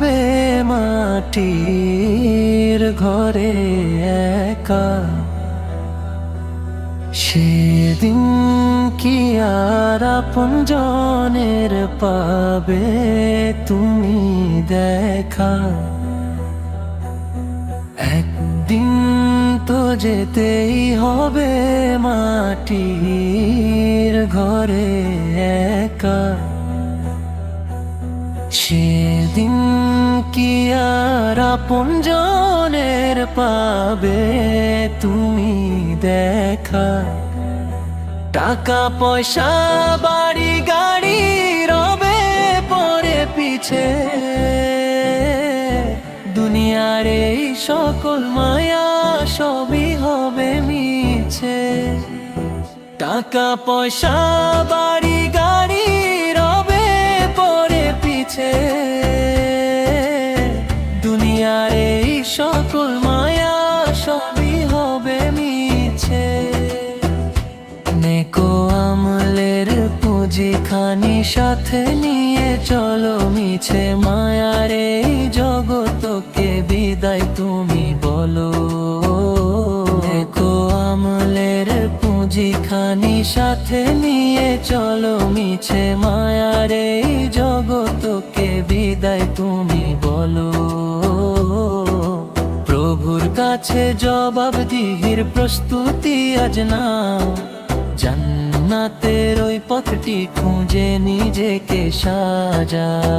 হবে মাটির ঘরে একা, সেদিন কি আর আপনজনের পাবে তুমি দেখা? একদিন তো যেতেই হবে মাটির ঘরে একা, সেদিন কি আর আপনজনের পাবে তুমি দেখা? টাকা পয়সা বাড়ি গাড়ি রবে পরে পিছে, দুনিয়ার এই সকল মায়া সবই হবে মিছে। টাকা পয়সা বাড়ি গাড়ি রবে পরে পিছে, দুনিয়ার এই সকল মায়া সবই হবে মিছে। নেকো আমলের পুঁজিখানি সাথে নিয়ে চলো মিছে, মায়ার এই জগতকে বিদায় তুমি বলো। নেকো আমলের পুঁজিখানি সাথে নিয়ে চলো মিছে, মায়ার এই জগতকে বিদায় তুমি বলো। প্রভুর কাছে জবাবদিহির প্রস্তুতি আজ নাও, জান্নাতের ওই পথটি খুঁজে নিজেকে সাজাও।